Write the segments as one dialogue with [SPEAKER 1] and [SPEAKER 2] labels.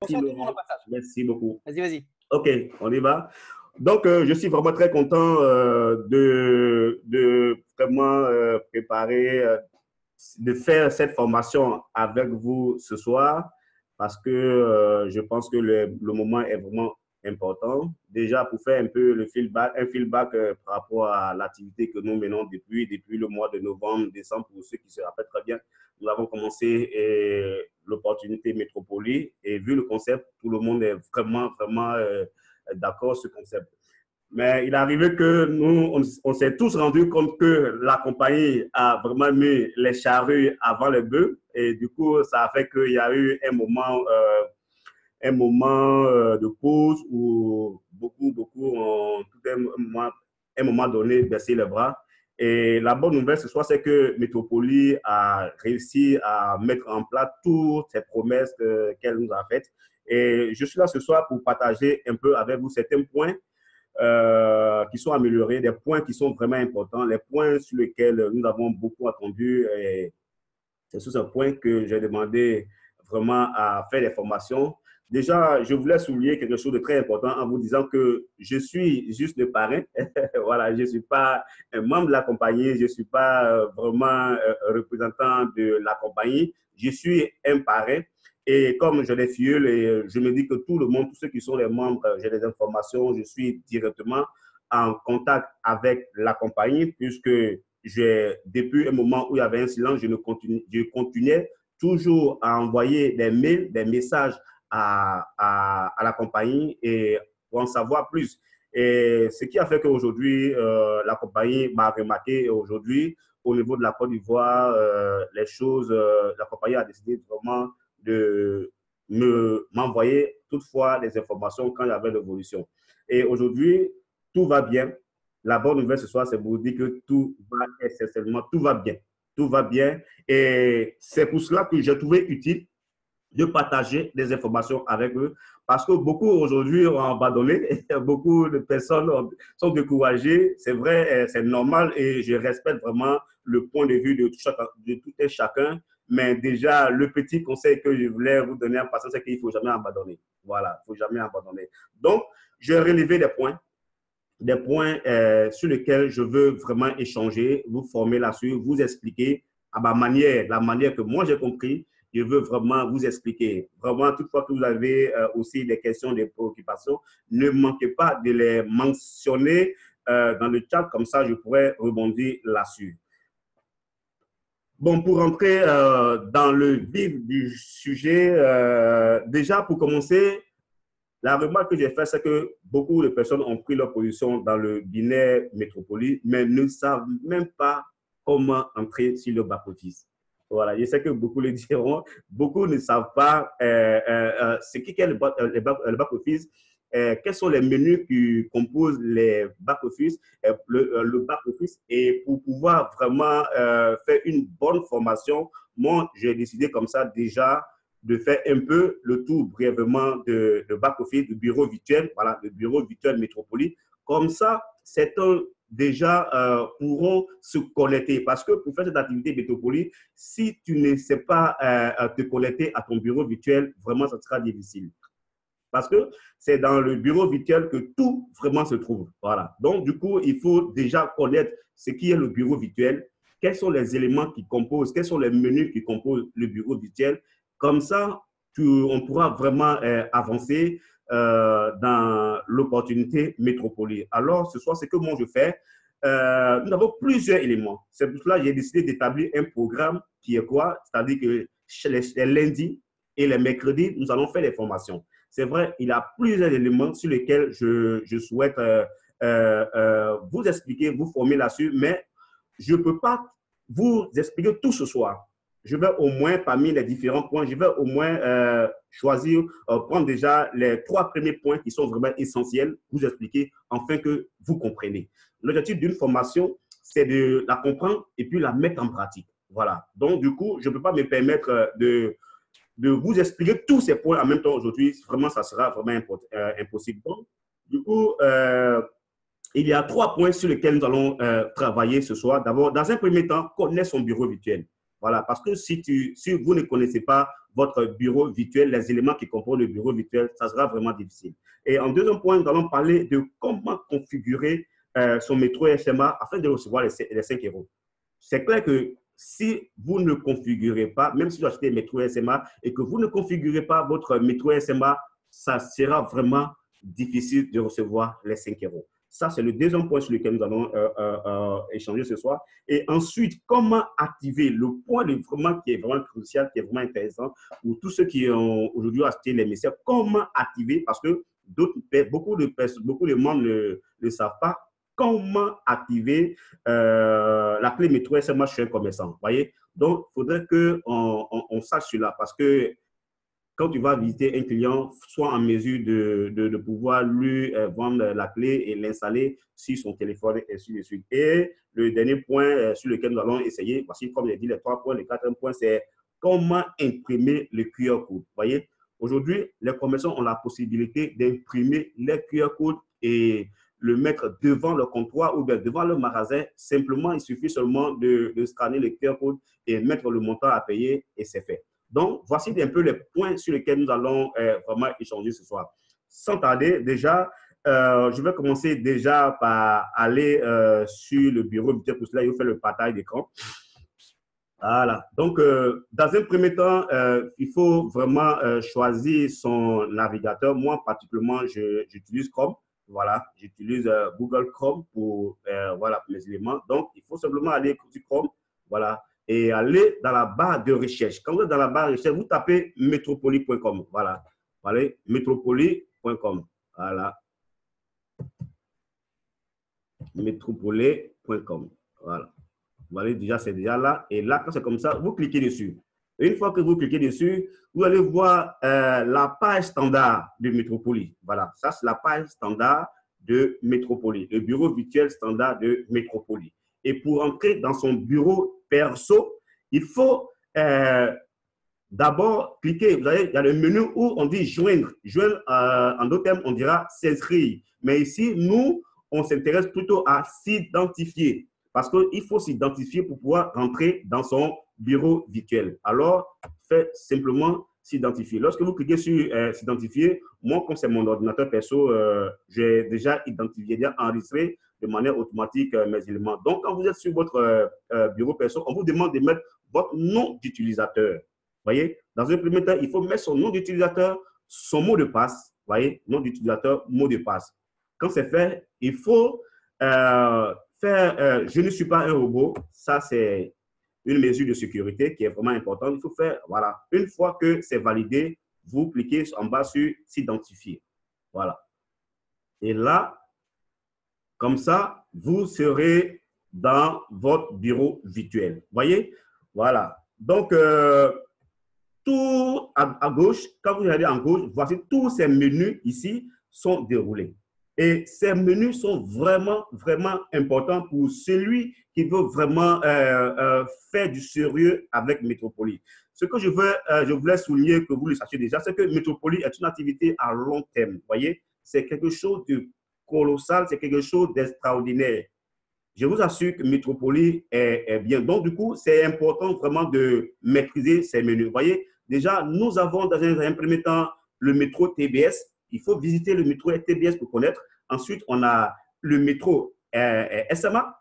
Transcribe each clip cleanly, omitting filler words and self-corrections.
[SPEAKER 1] Bonsoir tout le monde au passage.
[SPEAKER 2] Merci beaucoup.
[SPEAKER 1] Vas-y, vas-y.
[SPEAKER 2] OK, on y va. Donc, je suis vraiment très content de vraiment préparer, de faire cette formation avec vous ce soir parce que je pense que le moment est vraiment important. Déjà, pour faire un peu le feedback, un feedback par rapport à l'activité que nous menons depuis le mois de novembre, décembre, pour ceux qui se rappellent très bien, nous avons commencé l'opportunité Métropolie et vu le concept, tout le monde est vraiment d'accord sur ce concept. Mais il est arrivé que nous, on s'est tous rendu compte que la compagnie a vraiment mis les charrues avant les bœufs. Et du coup, ça a fait qu'il y a eu un moment de pause où beaucoup ont tout un moment donné baissé les bras. Et la bonne nouvelle ce soir, c'est que Métropolie a réussi à mettre en place toutes ces promesses qu'elle nous a faites. Et je suis là ce soir pour partager un peu avec vous certains points qui sont améliorés, des points qui sont vraiment importants, les points sur lesquels nous avons beaucoup attendu. Et c'est sur ce point que j'ai demandé vraiment à faire des formations. Déjà, je voulais souligner quelque chose de très important en vous disant que je suis juste le parrain. Voilà, je ne suis pas un membre de la compagnie, je ne suis pas vraiment représentant de la compagnie. Je suis un parrain. Et comme je les filleule, et je me dis que tout le monde, tous ceux qui sont les membres, j'ai des informations, je suis directement en contact avec la compagnie puisque depuis un moment où il y avait un silence, je continuais toujours à envoyer des mails, des messages à la compagnie et pour en savoir plus. Et ce qui a fait qu'aujourd'hui, la compagnie m'a remarqué. Aujourd'hui, au niveau de la Côte d'Ivoire, la compagnie a décidé vraiment de m'envoyer toutefois des informations quand il y avait l'évolution. Et aujourd'hui, tout va bien. La bonne nouvelle ce soir, c'est pour vous dire que tout va essentiellement, tout va bien. Tout va bien. Et c'est pour cela que j'ai trouvé utile de partager des informations avec eux. Parce que beaucoup aujourd'hui ont abandonné, beaucoup de personnes sont découragées. C'est vrai, c'est normal et je respecte vraiment le point de vue de tout et chacun. Mais déjà, le petit conseil que je voulais vous donner en passant, c'est qu'il ne faut jamais abandonner. Voilà, il ne faut jamais abandonner. Donc, j'ai relevé des points sur lesquels je veux vraiment échanger, vous former là-dessus, vous expliquer à ma manière, la manière que moi j'ai compris. Je veux vraiment vous expliquer. Vraiment, toutefois que vous avez aussi des questions, des préoccupations, ne manquez pas de les mentionner dans le chat, comme ça je pourrais rebondir là-dessus. Bon, pour rentrer dans le vif du sujet, déjà pour commencer, la remarque que j'ai faite, c'est que beaucoup de personnes ont pris leur position dans le binaire Métropolie, mais ne savent même pas comment entrer sur le back-office. Voilà, je sais que beaucoup le diront, beaucoup ne savent pas ce qu'est le back-office, quels sont les menus qui composent les back-office, le back-office, et pour pouvoir vraiment faire une bonne formation, moi, j'ai décidé comme ça déjà de faire un peu le tour brièvement de back-office, du bureau virtuel, voilà, le bureau virtuel Métropolie. Comme ça, certains déjà pourront se connecter. Parce que pour faire cette activité Métropolie, si tu ne sais pas te connecter à ton bureau virtuel, vraiment, ça sera difficile. Parce que c'est dans le bureau virtuel que tout vraiment se trouve. Voilà. Donc, du coup, il faut déjà connaître ce qui est le bureau virtuel, quels sont les éléments qui composent, quels sont les menus qui composent le bureau virtuel. Comme ça, on pourra vraiment avancer dans l'opportunité Métropolie. Alors, ce soir, c'est que moi je fais. Nous avons plusieurs éléments. C'est pour cela que j'ai décidé d'établir un programme qui est quoi? C'est-à-dire que les lundis et les mercredis, nous allons faire des formations. C'est vrai, il y a plusieurs éléments sur lesquels je souhaite vous expliquer, vous former là-dessus, mais je ne peux pas vous expliquer tout ce soir. Je vais au moins, parmi les différents points, je vais au moins choisir, prendre déjà les 3 premiers points qui sont vraiment essentiels, vous expliquer afin que vous compreniez. L'objectif d'une formation, c'est de la comprendre et puis la mettre en pratique. Voilà. Donc, du coup, je ne peux pas me permettre de vous expliquer tous ces points en même temps aujourd'hui. Vraiment, ça sera vraiment impossible. Donc, du coup, il y a 3 points sur lesquels nous allons travailler ce soir. D'abord, dans un premier temps, connaître son bureau virtuel. Voilà, parce que si vous ne connaissez pas votre bureau virtuel, les éléments qui composent le bureau virtuel, ça sera vraiment difficile. Et en deuxième point, nous allons parler de comment configurer son métro SMA afin de recevoir les 5 euros. C'est clair que si vous ne configurez pas, même si vous achetez métro SMA et que vous ne configurez pas votre métro SMA, ça sera vraiment difficile de recevoir les 5 euros. Ça, c'est le deuxième point sur lequel nous allons échanger ce soir. Et ensuite, comment activer le point qui est vraiment crucial, qui est vraiment intéressant pour tous ceux qui ont aujourd'hui acheté les messieurs, comment activer, parce que beaucoup de membres ne savent pas comment activer la clé métro SMA chez un commerçant. Voyez? Donc, il faudrait qu'on sache cela parce que quand tu vas visiter un client, sois en mesure de pouvoir lui vendre la clé et l'installer sur son téléphone et ainsi de suite. Et le dernier point sur lequel nous allons essayer, voici comme j'ai dit les 3 points, le 4e point, c'est comment imprimer le QR code. Vous voyez, aujourd'hui, les commerçants ont la possibilité d'imprimer les QR codes et le mettre devant le comptoir ou bien devant le magasin. Simplement, il suffit seulement de scanner le QR code et mettre le montant à payer et c'est fait. Donc, voici un peu les points sur lesquels nous allons vraiment échanger ce soir. Sans tarder, déjà, je vais commencer déjà par aller sur le bureau virtuel. Pour cela, il faut faire le partage d'écran. Voilà. Donc, dans un premier temps, il faut vraiment choisir son navigateur. Moi, particulièrement, j'utilise Chrome. Voilà, j'utilise Google Chrome pour mes éléments. Donc, il faut simplement aller sur Chrome. Voilà. Et aller dans la barre de recherche. Quand vous êtes dans la barre de recherche, vous tapez metropoli.com. Voilà. Allez, metropoli.com. Voilà. Metropoli.com. Voilà. Voilà, déjà, c'est déjà là. Et là, quand c'est comme ça, vous cliquez dessus. Et une fois que vous cliquez dessus, vous allez voir la page standard de Metropoli. Voilà. Ça, c'est la page standard de Metropoli. Le bureau virtuel standard de Metropoli. Et pour entrer dans son bureau perso, il faut d'abord cliquer. Vous voyez, il y a le menu où on dit joindre. Joindre, en d'autres termes, on dira s'inscrire. Mais ici, nous, on s'intéresse plutôt à s'identifier. Parce qu'il faut s'identifier pour pouvoir rentrer dans son bureau virtuel. Alors, faites simplement s'identifier. Lorsque vous cliquez sur s'identifier, moi, comme c'est mon ordinateur perso, j'ai déjà identifié, déjà enregistré de manière automatique mes éléments. Donc, quand vous êtes sur votre bureau perso, on vous demande de mettre votre nom d'utilisateur. Vous voyez, dans un premier temps, il faut mettre son nom d'utilisateur, son mot de passe. Vous voyez, nom d'utilisateur, mot de passe. Quand c'est fait, il faut faire je ne suis pas un robot. Ça, c'est une mesure de sécurité qui est vraiment importante. Il faut faire, voilà, une fois que c'est validé, vous cliquez en bas sur s'identifier. Voilà. Et là, comme ça, vous serez dans votre bureau virtuel. Vous voyez? Voilà. Donc, tout à gauche, quand vous regardez en gauche, voici tous ces menus ici sont déroulés. Et ces menus sont vraiment, vraiment importants pour celui qui veut vraiment faire du sérieux avec Metropoli. Ce que je voulais souligner, que vous le sachiez déjà, c'est que Metropoli est une activité à long terme. Vous voyez, c'est quelque chose de colossal, c'est quelque chose d'extraordinaire. Je vous assure que Metropoli est bien. Donc, du coup, c'est important vraiment de maîtriser ces menus. Vous voyez, déjà, nous avons dans un premier temps le métro TBS. Il faut visiter le métro TBS pour connaître. Ensuite, on a le métro SMA.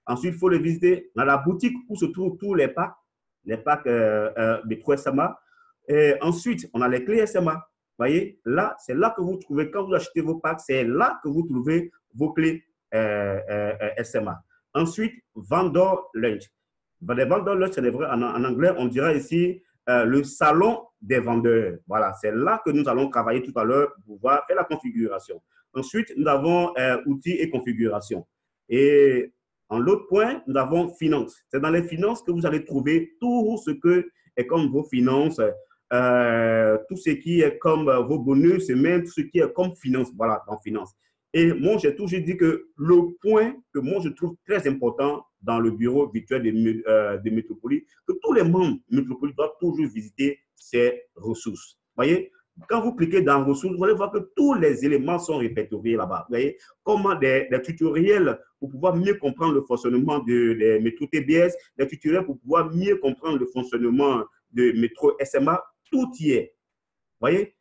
[SPEAKER 2] Ensuite, il faut le visiter. On a la boutique où se trouvent tous les packs métro SMA. Et ensuite, on a les clés SMA. Vous voyez, là, c'est là que vous trouvez, quand vous achetez vos packs, c'est là que vous trouvez vos clés SMA. Ensuite, vendor lunch. Les vendor lunch, c'est vrai, en anglais, on dira ici le salon des vendeurs. Voilà, c'est là que nous allons travailler tout à l'heure pour pouvoir faire la configuration. Ensuite, nous avons outils et configuration. Et en l'autre point, nous avons finances. C'est dans les finances que vous allez trouver tout ce que est comme vos finances, tout ce qui est comme vos bonus et même tout ce qui est comme finance. Voilà, dans finance. Et moi, j'ai toujours dit que le point que moi, je trouve très important dans le bureau virtuel de Metropoli, que tous les membres de Metropoli doivent toujours visiter ces ressources. Vous voyez, quand vous cliquez dans ressources, vous allez voir que tous les éléments sont répertoriés là-bas. Vous voyez, comment des tutoriels pour pouvoir mieux comprendre le fonctionnement des métros TBS, des tutoriels pour pouvoir mieux comprendre le fonctionnement de métro SMA. tout y est. Vous voyez?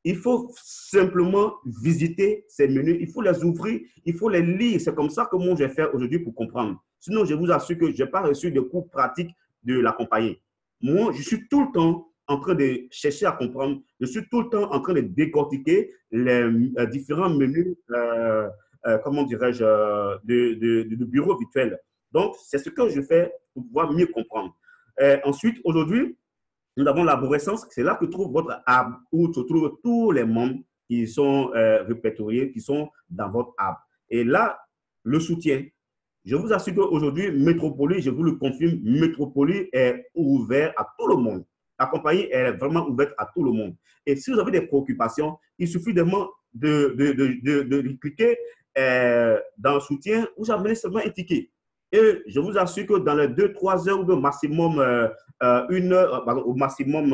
[SPEAKER 2] Il faut simplement visiter ces menus, il faut les ouvrir, il faut les lire. C'est comme ça que moi, je vais faire aujourd'hui pour comprendre. Sinon, je vous assure que je n'ai pas reçu de cours pratiques de la compagnie. Moi, je suis tout le temps en train de chercher à comprendre. Je suis tout le temps en train de décortiquer les différents menus, comment dirais-je, de bureau virtuel. Donc, c'est ce que je fais pour pouvoir mieux comprendre. Ensuite, aujourd'hui, nous avons l'arborescence, c'est là que trouve votre arbre, où se trouvent tous les membres qui sont répertoriés, qui sont dans votre arbre. Et là, le soutien. Je vous assure qu'aujourd'hui, Métropolis, je vous le confirme, Métropolis est ouvert à tout le monde. La compagnie est vraiment ouverte à tout le monde. Et si vous avez des préoccupations, il suffit de cliquer dans le soutien, vous avez seulement un ticket. Et je vous assure que dans les 2-3 heures ou au maximum 1 heure, au maximum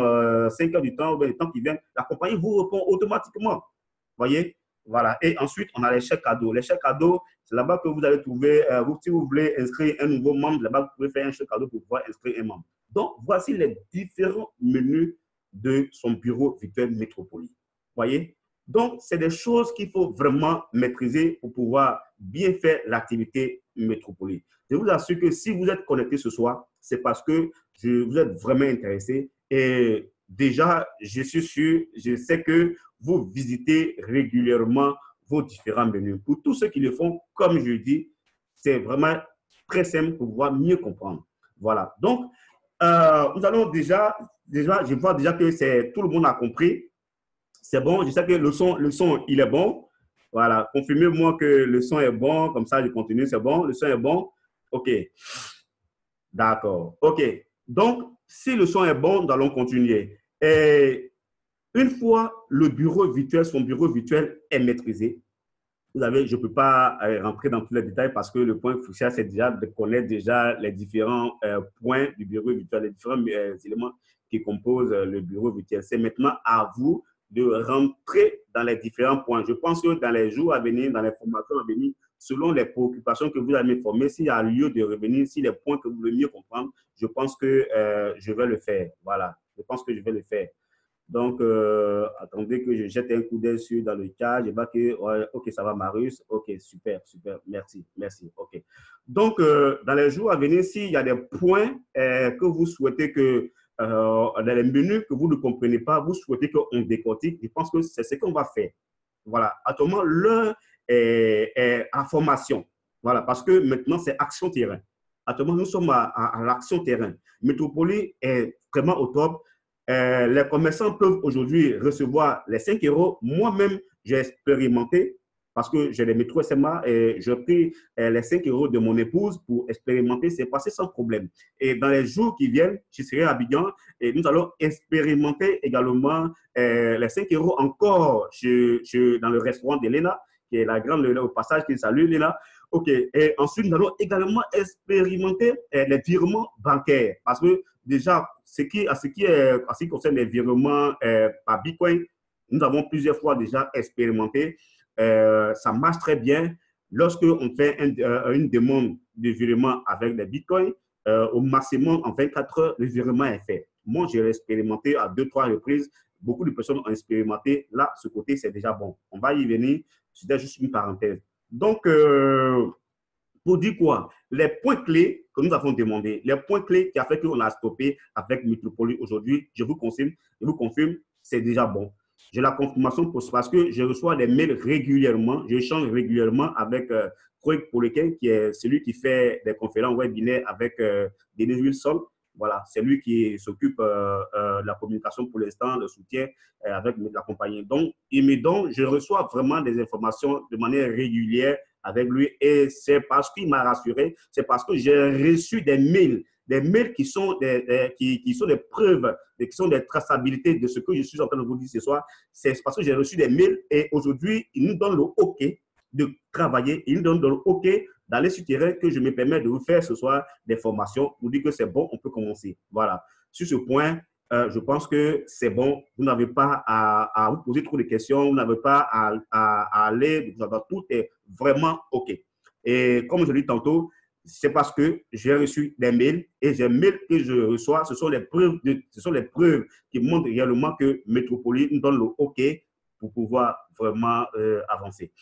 [SPEAKER 2] 5 heures du temps, ou bien le temps qui vient, la compagnie vous répond automatiquement. Vous voyez? Voilà. Et ensuite, on a les chèques cadeaux. Les chèques cadeaux, c'est là-bas que vous allez trouver, si vous voulez inscrire un nouveau membre, là-bas, vous pouvez faire un chèque cadeau pour pouvoir inscrire un membre. Donc, voici les différents menus de son bureau virtuel Métropolis. Vous voyez? Donc, c'est des choses qu'il faut vraiment maîtriser pour pouvoir bien faire l'activité Métropolis. Je vous assure que si vous êtes connecté ce soir, c'est parce que vous êtes vraiment intéressé. Et déjà, je suis sûr, je sais que vous visitez régulièrement vos différents menus. Pour tous ceux qui le font, comme je dis, c'est vraiment très simple pour pouvoir mieux comprendre. Voilà. Donc, nous allons je vois déjà que tout le monde a compris. C'est bon. Je sais que le son, il est bon. Voilà. Confirmez-moi que le son est bon. Comme ça, je continue. C'est bon. Le son est bon. OK. D'accord. OK. Donc, si le son est bon, nous allons continuer. Et une fois le bureau virtuel, son bureau virtuel est maîtrisé, je ne peux pas rentrer dans tous les détails parce que le point crucial, c'est déjà de connaître déjà les différents points du bureau virtuel, les différents éléments qui composent le bureau virtuel. C'est maintenant à vous de rentrer dans les différents points. Je pense que dans les jours à venir, dans les formations à venir, selon les préoccupations que vous allez me former, s'il y a lieu de revenir, s'il y a des points que vous voulez mieux comprendre, je pense que je vais le faire. Voilà, je pense que je vais le faire. Donc, attendez que je jette un coup d'œil dans le chat. Je vois que, OK, ça va, Marius. OK, super, super. Merci, merci. OK. Donc, dans les jours à venir, s'il y a des points que vous souhaitez que, dans les menus que vous ne comprenez pas, vous souhaitez qu'on décortique, je pense que c'est ce qu'on va faire. Voilà. Actuellement, l'heure est à formation. Voilà, parce que maintenant, c'est action terrain. Actuellement, nous sommes à l'action terrain. Métropolis est vraiment au top. Les commerçants peuvent aujourd'hui recevoir les 5 euros. Moi-même, j'ai expérimenté parce que j'ai les métros SMA et je pris les 5 euros de mon épouse pour expérimenter. C'est passé sans problème. Et dans les jours qui viennent, je serai à Abidjan et nous allons expérimenter également les 5 euros encore dans le restaurant de Léna, qui est la grande au passage qui salue Léna. OK. Et ensuite, nous allons également expérimenter les virements bancaires parce que déjà, ce qui concerne les virements par Bitcoin, nous avons plusieurs fois déjà expérimenté. Ça marche très bien. Lorsque on fait une demande de virement avec les Bitcoins, au maximum, en 24 heures, le virement est fait. Moi, j'ai expérimenté à 2-3 reprises. Beaucoup de personnes ont expérimenté. Là, ce côté, c'est déjà bon. On va y venir. C'était juste une parenthèse. Donc, pour dire quoi? Les points clés que nous avons demandé, les points clés qui a fait qu'on a stoppé avec Métropolis aujourd'hui, je vous confirme, c'est déjà bon. J'ai la confirmation parce que je reçois des mails régulièrement, j'échange régulièrement avec Craig Poliquin, qui est celui qui fait des conférences webinaires avec Denis Wilson. Voilà, c'est lui qui s'occupe de la communication pour l'instant, le soutien avec la compagnie. Donc, je reçois vraiment des informations de manière régulière avec lui et c'est parce qu'il m'a rassuré, c'est parce que j'ai reçu des mails qui sont qui sont des preuves, qui sont des traçabilités de ce que je suis en train de vous dire ce soir. C'est parce que j'ai reçu des mails et aujourd'hui, il nous donne le OK de travailler, il nous donne le OK d'aller sur le terrain que je me permets de vous faire ce soir des formations pour dire que c'est bon, on peut commencer. Voilà. Sur ce point, je pense que c'est bon. Vous n'avez pas à vous poser trop de questions. Vous n'avez pas à aller. Tout est vraiment OK. Et comme je l'ai dit tantôt, c'est parce que j'ai reçu des mails et les mails que je reçois, ce sont les preuves qui montrent réellement que Métropoli nous donne le OK pour pouvoir vraiment avancer.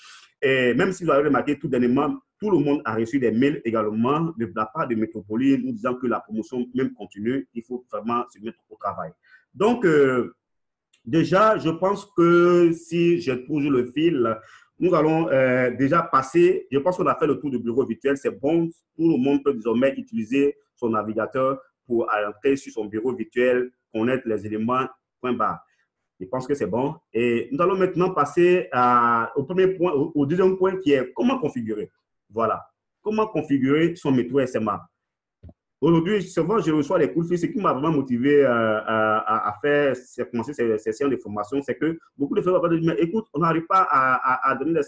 [SPEAKER 2] Et même si vous avez remarqué tout dernièrement, tout le monde a reçu des mails également de la part de Métropoli nous disant que la promotion même continue, il faut vraiment se mettre au travail. Donc, déjà, je pense que si je trouve le fil, nous allons déjà passer, je pense qu'on a fait le tour du bureau virtuel, c'est bon, tout le monde peut désormais utiliser son navigateur pour entrer sur son bureau virtuel, connaître les éléments, point barre. Je pense que c'est bon. Et nous allons maintenant passer au premier point, au deuxième point qui est comment configurer. Voilà. Comment configurer son métro SMA. Aujourd'hui, souvent, je reçois des coups de fil. Ce qui m'a vraiment motivé à commencer ces sessions de formation, c'est que beaucoup de gens vont dire, mais écoute, on n'arrive pas à donner les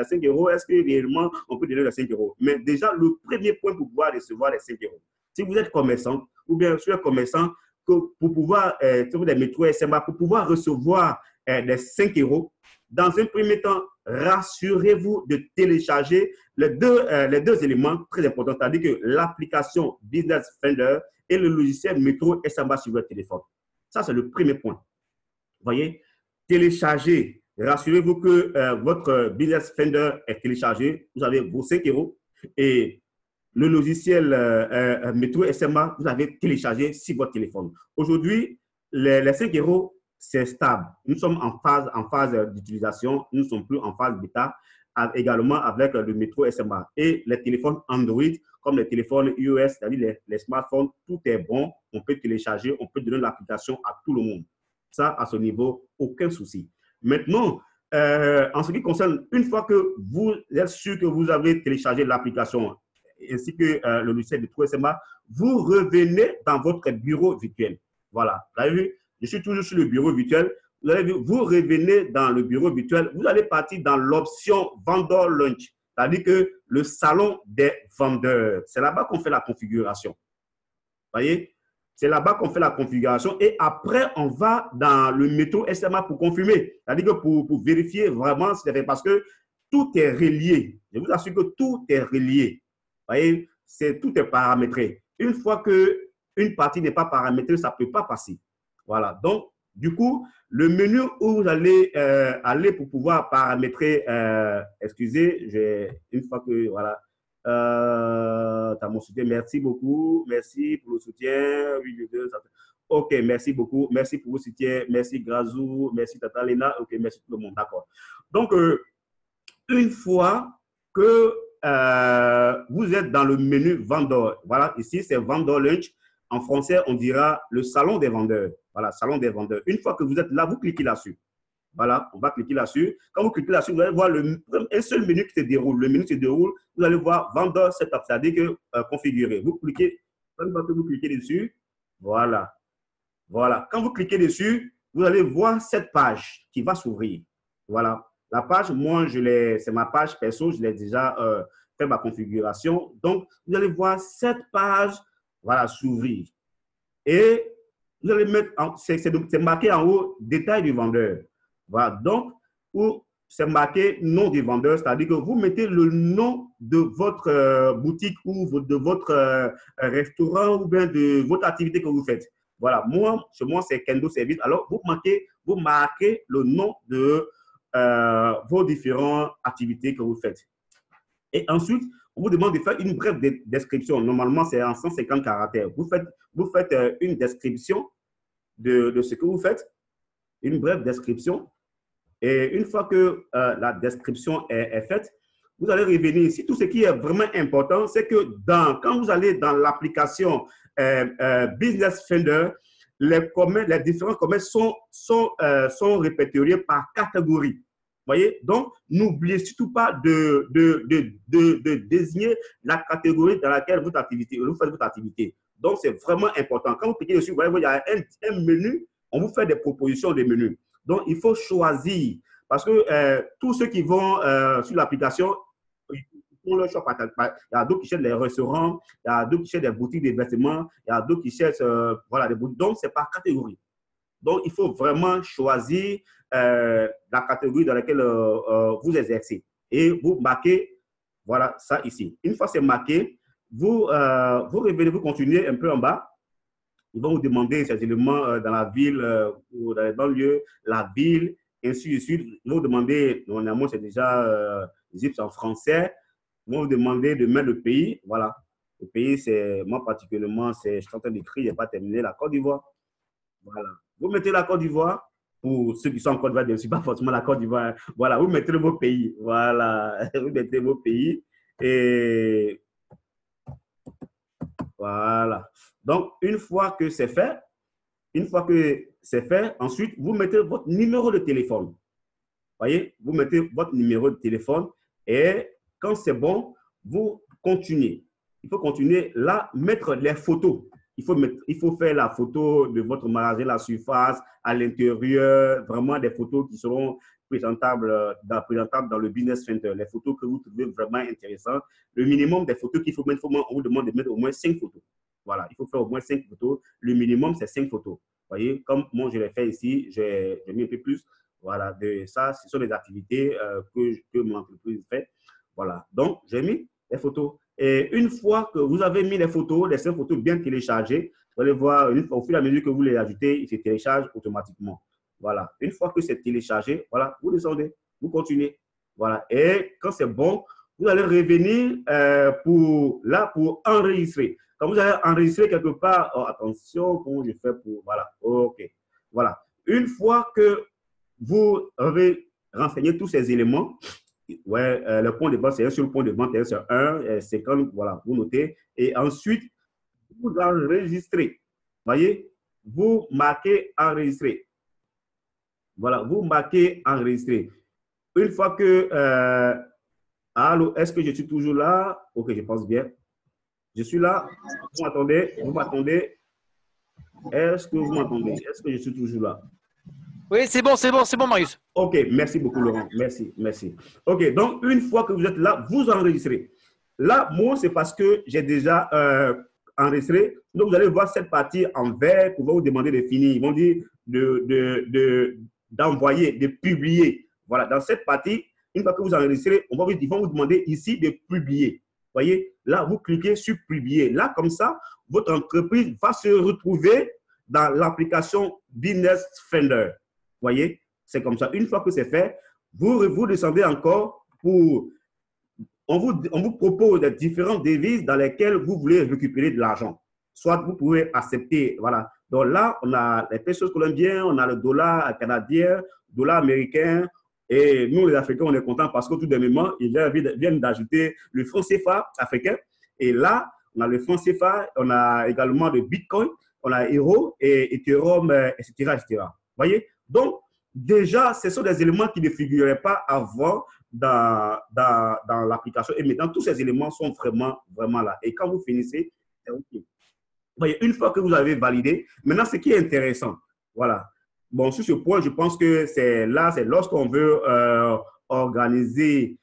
[SPEAKER 2] 5 euros. Est-ce que réellement, on peut donner les 5 euros? Mais déjà, le premier point pour pouvoir recevoir les 5 euros, si vous êtes commerçant ou bien si vous êtes commerçant, pour pouvoir, des métros SMA, pour pouvoir recevoir les 5 euros, dans un premier temps, rassurez-vous de télécharger les deux éléments très importants, c'est-à-dire que l'application Business Finder et le logiciel Métro SMA sur votre téléphone. Ça, c'est le premier point. Vous voyez, téléchargez. Rassurez-vous que votre Business Finder est téléchargé. Vous avez vos 5 euros et le logiciel Métro SMA, vous avez téléchargé sur votre téléphone. Aujourd'hui, les 5 euros, c'est stable. Nous sommes en phase d'utilisation. Nous ne sommes plus en phase bêta, également avec le Métro SMA. Et les téléphones Android, comme les téléphones iOS, c'est-à-dire les smartphones, tout est bon. On peut télécharger, on peut donner l'application à tout le monde. Ça, à ce niveau, aucun souci. Maintenant, en ce qui concerne, une fois que vous êtes sûr que vous avez téléchargé l'application ainsi que le logiciel Métro SMA, vous revenez dans votre bureau virtuel. Voilà, vous avez vu? Je suis toujours sur le bureau virtuel. Vous avez vu, vous revenez dans le bureau virtuel, vous allez partir dans l'option Vendor Launch, c'est-à-dire que le salon des vendeurs. C'est là-bas qu'on fait la configuration. Vous voyez? C'est là-bas qu'on fait la configuration et après, on va dans le Métro SMA pour confirmer. C'est-à-dire que pour vérifier vraiment si c'est fait parce que tout est relié. Je vous assure que tout est relié. Vous voyez? Tout est paramétré. Une fois qu'une partie n'est pas paramétrée, ça ne peut pas passer. Voilà. Donc, du coup, le menu où vous allez aller pour pouvoir paramétrer, excusez, une fois que, voilà, tu as mon soutien, merci beaucoup, merci pour le soutien. Oui, ok, merci beaucoup, merci pour le soutien, merci Grazou, merci Tata Lena, ok, merci tout le monde, d'accord. Donc, une fois que vous êtes dans le menu vendeur, voilà, ici c'est Vendor Launch. En français, on dira le salon des vendeurs. Voilà, salon des vendeurs. Une fois que vous êtes là, vous cliquez là-dessus. Voilà, on va cliquer là-dessus. Quand vous cliquez là-dessus, vous allez voir un seul menu qui se déroule. Le menu se déroule, vous allez voir vendeur setup, c'est-à-dire que configurer. Vous cliquez, quand vous cliquez dessus, voilà. Voilà. Quand vous cliquez dessus, vous allez voir cette page qui va s'ouvrir. Voilà. La page, moi, c'est ma page perso, je l'ai déjà fait ma configuration. Donc, vous allez voir cette page. Voilà, s'ouvrir. Et vous allez mettre, c'est marqué en haut, détail du vendeur. Voilà, donc, c'est marqué nom du vendeur, c'est-à-dire que vous mettez le nom de votre boutique ou de votre restaurant ou bien de votre activité que vous faites. Voilà, moi, chez moi, c'est Kendo Service. Alors, vous marquez le nom de vos différentes activités que vous faites. Et ensuite, on vous demande de faire une brève description. Normalement, c'est en 150 caractères. Vous faites une description de ce que vous faites, une brève description. Et une fois que la description est faite, vous allez revenir ici. Tout ce qui est vraiment important, c'est que quand vous allez dans l'application Business Finder, les différents commerces sont répertoriés par catégorie. Vous voyez? Donc, n'oubliez surtout pas de désigner la catégorie dans laquelle vous faites votre activité. Donc, c'est vraiment important. Quand vous cliquez dessus, vous voyez, il y a un menu, on vous fait des propositions de menus. Donc, il faut choisir parce que tous ceux qui vont sur l'application, ils font leur choix. Il y a d'autres qui cherchent les restaurants, il y a d'autres qui cherchent des boutiques de vêtements, il y a d'autres qui cherchent voilà, des boutiques. Donc, c'est par catégorie. Donc, il faut vraiment choisir la catégorie dans laquelle vous exercez. Et vous marquez, voilà, ça ici. Une fois c'est marqué, vous revenez, vous continuez un peu en bas. Ils vont vous demander ces éléments dans la ville ou dans les banlieues, la ville, ainsi de suite. Ils vont vous demander, normalement, c'est déjà zips en français. Ils vont vous demander de mettre le pays. Voilà. Le pays, c'est, moi particulièrement, je suis en train d'écrire, il n'est pas terminé, la Côte d'Ivoire. Voilà. Vous mettez la Côte d'Ivoire. Pour ceux qui sont en Côte d'Ivoire, je ne suis pas forcément la Côte d'Ivoire. Voilà, vous mettez vos pays. Voilà, vous mettez vos pays. Et voilà. Donc, une fois que c'est fait, ensuite, vous mettez votre numéro de téléphone. Voyez, vous mettez votre numéro de téléphone et quand c'est bon, vous continuez. Il faut continuer là, mettre les photos. Il faut faire la photo de votre magasin, la surface, à l'intérieur, vraiment des photos qui seront présentables dans le business center. Les photos que vous trouvez vraiment intéressantes. Le minimum des photos qu'il faut mettre, on vous demande de mettre au moins 5 photos. Voilà, il faut faire au moins 5 photos. Le minimum, c'est 5 photos. Vous voyez, comme moi, je l'ai fait ici, j'ai mis un peu plus. Voilà, ça, ce sont des activités que mon entreprise fait. Voilà, donc j'ai mis les photos. Et une fois que vous avez mis les photos, les 5 photos bien téléchargées, vous allez voir, au fur et à mesure que vous les ajoutez, il se télécharge automatiquement. Voilà, une fois que c'est téléchargé, voilà, vous descendez, vous continuez. Voilà, et quand c'est bon, vous allez revenir pour enregistrer. Quand vous allez enregistrer quelque part, oh, attention, comment je fais pour, voilà, ok, voilà. Une fois que vous avez renseigné tous ces éléments, ouais, le point de vente, c'est sur le point de vente, c'est 1, c'est quand, voilà, vous notez, et ensuite, vous enregistrez. Voyez, vous marquez enregistrer. Voilà, vous marquez enregistrer. Une fois que, allô, est-ce que je suis toujours là? Ok, je pense bien. Je suis là. Vous m'attendez? Vous m'attendez? Est-ce que vous m'entendez? Est-ce que je suis toujours là?
[SPEAKER 1] Oui, c'est bon, Marius.
[SPEAKER 2] Ok, merci beaucoup, Laurent. Merci, merci. Ok, donc, une fois que vous êtes là, vous enregistrez. Là, moi, c'est parce que j'ai déjà enregistré. Donc, vous allez voir cette partie en vert qu'on va vous demander de finir. Ils vont dire d'envoyer, de publier. Voilà, dans cette partie, une fois que vous enregistrez, ils vont vous demander ici de publier. Vous voyez, là, vous cliquez sur publier. Là, comme ça, votre entreprise va se retrouver dans l'application Business Finder. Vous voyez, c'est comme ça. Une fois que c'est fait, vous descendez encore pour… On vous propose des différentes devises dans lesquelles vous voulez récupérer de l'argent. Soit vous pouvez accepter, voilà. Donc là, on a les pesos colombiens, on a le dollar canadien, dollar américain. Et nous, les Africains, on est contents parce que tout dernièrement, ils viennent d'ajouter le franc CFA africain. Et là, on a le franc CFA, on a également le Bitcoin, on a Euro et Ethereum, etc., etc. Vous voyez? Donc, déjà, ce sont des éléments qui ne figuraient pas avant dans l'application. Et maintenant, tous ces éléments sont vraiment là. Et quand vous finissez, c'est OK. Vous voyez, une fois que vous avez validé, maintenant, ce qui est intéressant, voilà. Bon, sur ce point, je pense que c'est lorsqu'on veut organiser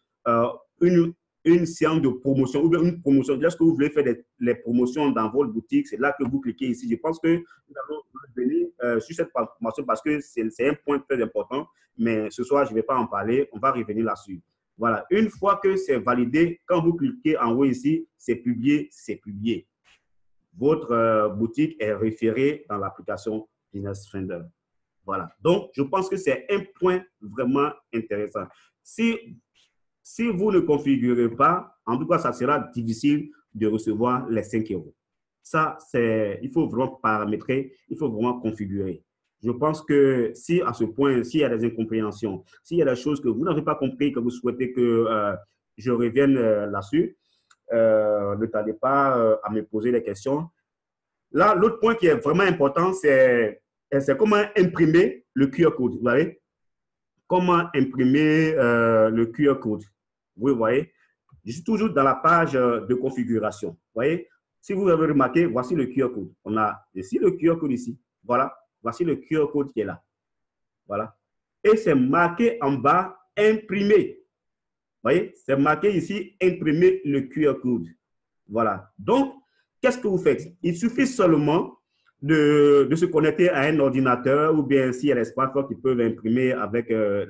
[SPEAKER 2] une séance de promotion ou bien une promotion. Lorsque vous voulez faire les promotions dans votre boutique, c'est là que vous cliquez ici. Je pense que nous allons revenir sur cette formation parce que c'est un point très important. Mais ce soir, je ne vais pas en parler. On va revenir là-dessus. Voilà. Une fois que c'est validé, quand vous cliquez en haut ici, c'est publié, c'est publié. Votre boutique est référée dans l'application Business Finder. Voilà. Donc, je pense que c'est un point vraiment intéressant. Si vous ne configurez pas, en tout cas, ça sera difficile de recevoir les 5 euros. Ça, il faut vraiment paramétrer, il faut vraiment configurer. Je pense que si à ce point, s'il y a des incompréhensions, s'il y a des choses que vous n'avez pas compris, que vous souhaitez que je revienne là-dessus, ne tardez pas à me poser des questions. Là, l'autre point qui est vraiment important, c'est comment imprimer le QR code. Vous voyez? Comment imprimer le QR code. Vous voyez? Je suis toujours dans la page de configuration. Vous voyez? Si vous avez remarqué, voici le QR code. On a ici le QR code ici. Voilà. Voici le QR code qui est là. Voilà. Et c'est marqué en bas, imprimer. Vous voyez? C'est marqué ici, imprimer le QR code. Voilà. Donc, qu'est-ce que vous faites? Il suffit seulement de se connecter à un ordinateur ou bien s'il y a des smartphones qui peuvent imprimer avec de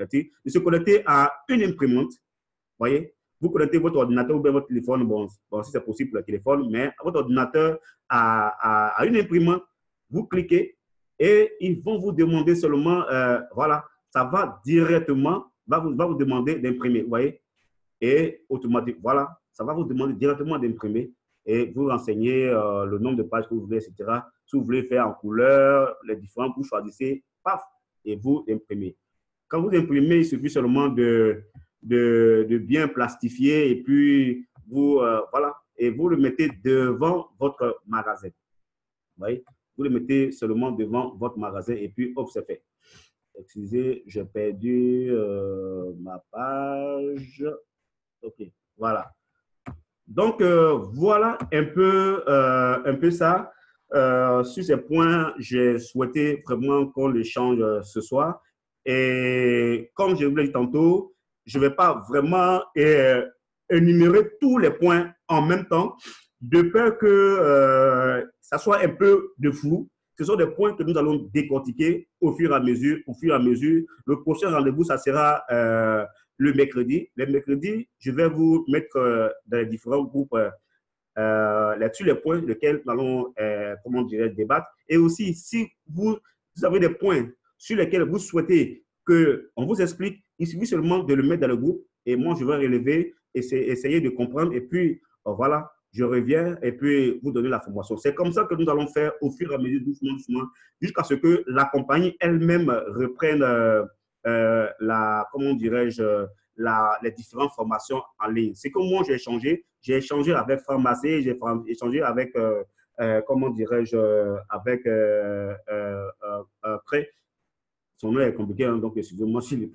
[SPEAKER 2] se connecter à une imprimante. Voyez, vous connectez votre ordinateur ou bien votre téléphone, bon si c'est possible le téléphone, mais votre ordinateur à une imprimante, vous cliquez et ils vont vous demander seulement, voilà, ça va directement, va vous demander d'imprimer, vous voyez, et automatiquement, voilà, ça va vous demander directement d'imprimer et vous renseignez le nombre de pages que vous voulez, etc. Si vous voulez faire en couleur, les différents, vous choisissez, paf, et vous imprimez. Quand vous imprimez, il suffit seulement de bien plastifier et puis vous, voilà, et vous le mettez devant votre magasin. Vous voyez, vous le mettez seulement devant votre magasin et puis hop, c'est fait. Excusez, j'ai perdu ma page. OK, voilà. Donc, voilà un peu ça. Sur ces points, j'ai souhaité vraiment qu'on l'échange ce soir. Et comme je vous l'ai dit tantôt, je ne vais pas vraiment énumérer tous les points en même temps, de peur que ça soit un peu de flou. Ce sont des points que nous allons décortiquer au fur et à mesure. Le prochain rendez-vous, ça sera le mercredi. Le mercredi, je vais vous mettre dans les différents groupes là-dessus les points lesquels nous allons, comment dirais, débattre. Et aussi, si vous avez des points sur lesquels vous souhaitez qu'on vous explique, il suffit seulement de le mettre dans le groupe et moi, je vais relever, essayer de comprendre et puis, voilà, je reviens et puis vous donner la formation. C'est comme ça que nous allons faire au fur et à mesure, doucement, jusqu'à ce que la compagnie elle-même reprenne comment dirais-je, les différentes formations en ligne. C'est comme moi, j'ai échangé avec Pharmacie, j'ai échangé avec, comment dirais-je, avec Prêt. Son nom est compliqué, hein, donc excusez-moi si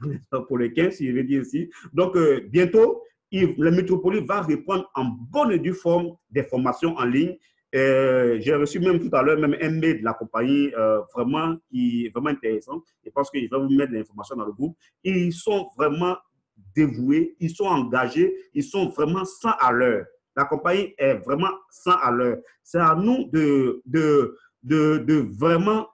[SPEAKER 2] pour les 15, si je vais dire ici. Donc, bientôt, le Métropolis va reprendre en bonne et due forme des formations en ligne. J'ai reçu même tout à l'heure même un mail de la compagnie vraiment intéressant. Je pense que je vais vous mettre l'information dans le groupe. Ils sont vraiment dévoués, ils sont engagés, ils sont vraiment 100 à l'heure. La compagnie est vraiment 100 à l'heure. C'est à nous de vraiment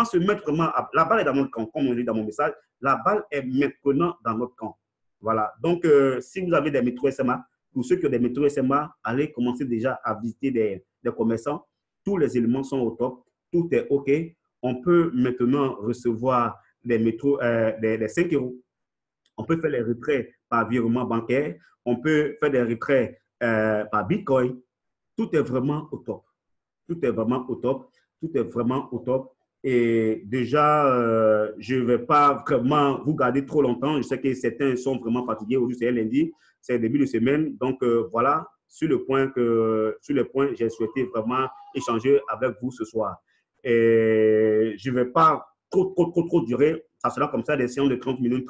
[SPEAKER 2] se mettre vraiment… La balle est dans notre camp, comme on dit dans mon message. La balle est maintenant dans notre camp. Voilà. Donc, si vous avez des métros SMA, pour ceux qui ont des métros SMA, allez commencer déjà à visiter des commerçants. Tous les éléments sont au top. Tout est OK. On peut maintenant recevoir des métros, des 5 euros. On peut faire les retraits par virement bancaire. On peut faire des retraits par Bitcoin. Tout est vraiment au top. Tout est vraiment au top. Tout est vraiment au top. Et déjà, je ne vais pas vraiment vous garder trop longtemps. Je sais que certains sont vraiment fatigués. Aujourd'hui, c'est lundi. C'est le début de semaine. Donc, voilà, sur le point, j'ai souhaité vraiment échanger avec vous ce soir. Et je ne vais pas trop durer. Ça sera comme ça des séances de 30 minutes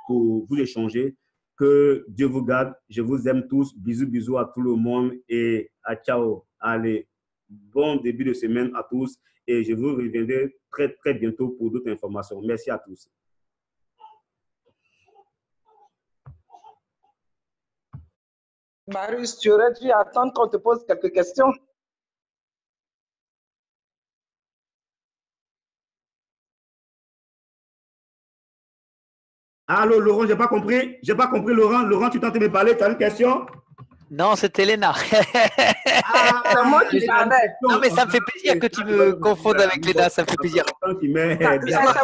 [SPEAKER 2] pour vous échanger. Que Dieu vous garde. Je vous aime tous. Bisous à tout le monde et à ciao. Allez, bon début de semaine à tous et je vous reviendrai très bientôt pour d'autres informations. Merci à tous.
[SPEAKER 3] Marius, tu aurais dû attendre qu'on te pose quelques questions.
[SPEAKER 2] Allô, Laurent, j'ai pas compris. J'ai pas compris, Laurent. Laurent, tu tentes de me parler. Tu as une question?
[SPEAKER 1] Non, c'est Léna.
[SPEAKER 3] C'est moi qui parlais.
[SPEAKER 1] Non, mais ça me fait plaisir que tu me confondes avec Léna. Ça me fait plaisir.
[SPEAKER 3] C'est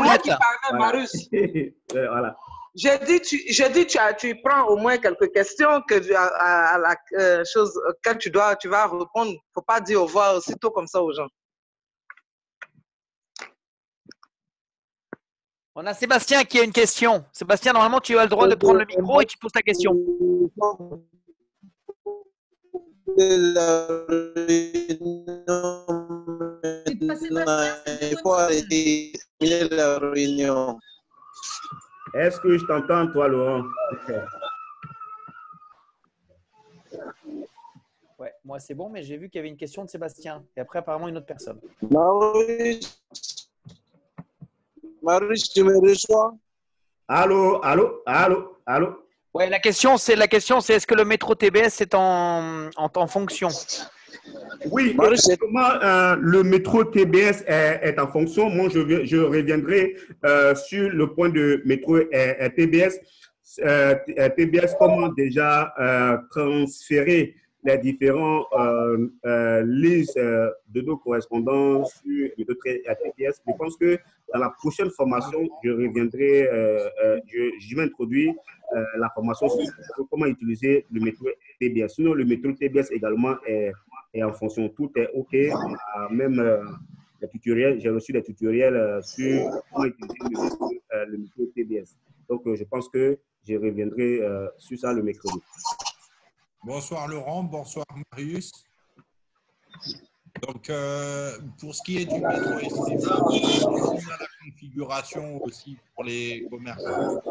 [SPEAKER 3] moi qui parlais, Marius.
[SPEAKER 2] Voilà.
[SPEAKER 3] J'ai dit, tu prends au moins quelques questions à la chose que tu vas répondre. Il ne faut pas dire au revoir aussitôt comme ça aux gens.
[SPEAKER 1] On a Sébastien qui a une question. Sébastien, normalement, tu as le droit de prendre le micro et tu poses ta question.
[SPEAKER 4] Il faut arrêter la réunion.
[SPEAKER 2] Est-ce que je t'entends, toi, Laurent?
[SPEAKER 1] Ouais, moi, c'est bon, mais j'ai vu qu'il y avait une question de Sébastien. Et après, apparemment, une autre personne.
[SPEAKER 4] Marius, tu me reçois?
[SPEAKER 2] Allô?
[SPEAKER 1] Ouais, la question, c'est est-ce que le métro TBS est en fonction?
[SPEAKER 2] Oui, le métro TBS est en fonction. Moi, je reviendrai sur le point de métro TBS. TBS, comment déjà transférer les différents listes de nos correspondants sur le TBS. Je pense que dans la prochaine formation, je reviendrai, je vais introduire la formation sur comment utiliser le métro TBS. Sinon, le métro TBS également est en fonction. Tout est OK. Même les tutoriels, j'ai reçu des tutoriels sur comment utiliser le métro TBS. Donc, je pense que je reviendrai sur ça le mercredi.
[SPEAKER 5] Bonsoir Laurent, bonsoir Marius. Donc, pour ce qui est du métro STB, on a la configuration aussi pour les commerçants.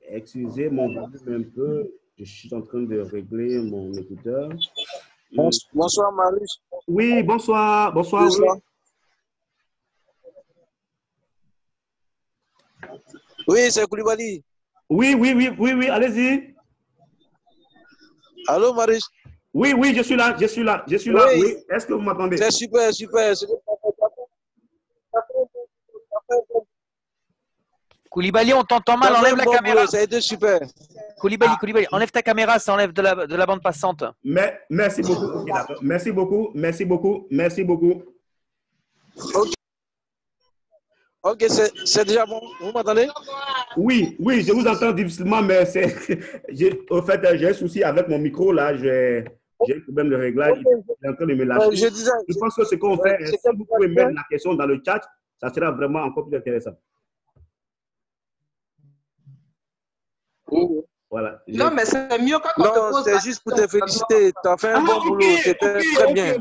[SPEAKER 2] Excusez mon volume un peu, je suis en train de régler mon écouteur.
[SPEAKER 4] Bonsoir Marius.
[SPEAKER 2] Oui, bonsoir. Bonsoir.
[SPEAKER 4] Bonsoir. Oui, c'est Koulibaly.
[SPEAKER 2] Oui, allez-y.
[SPEAKER 4] Allô, Marius?
[SPEAKER 2] Oui, je suis là. Oui. Est-ce que vous m'entendez?
[SPEAKER 4] C'est super.
[SPEAKER 1] Koulibaly, on t'entend mal, enlève la caméra.
[SPEAKER 4] Ça a été super.
[SPEAKER 1] Koulibaly, enlève ta caméra, ça enlève de la bande passante.
[SPEAKER 2] Merci beaucoup. Okay, merci beaucoup.
[SPEAKER 4] Ok, c'est déjà bon. Vous m'entendez?
[SPEAKER 2] Oui, je vous entends difficilement, mais au fait, j'ai un souci avec mon micro là. J'ai un problème de réglage. Il est en train de me lâcher. Je pense que ce qu'on fait, si vous pouvez mettre la question dans le chat, ça sera vraiment encore plus intéressant. Voilà.
[SPEAKER 3] Non, mais c'est mieux quand on te pose.
[SPEAKER 4] C'est juste pour te féliciter. Tu as fait un bon boulot. C'était très bien.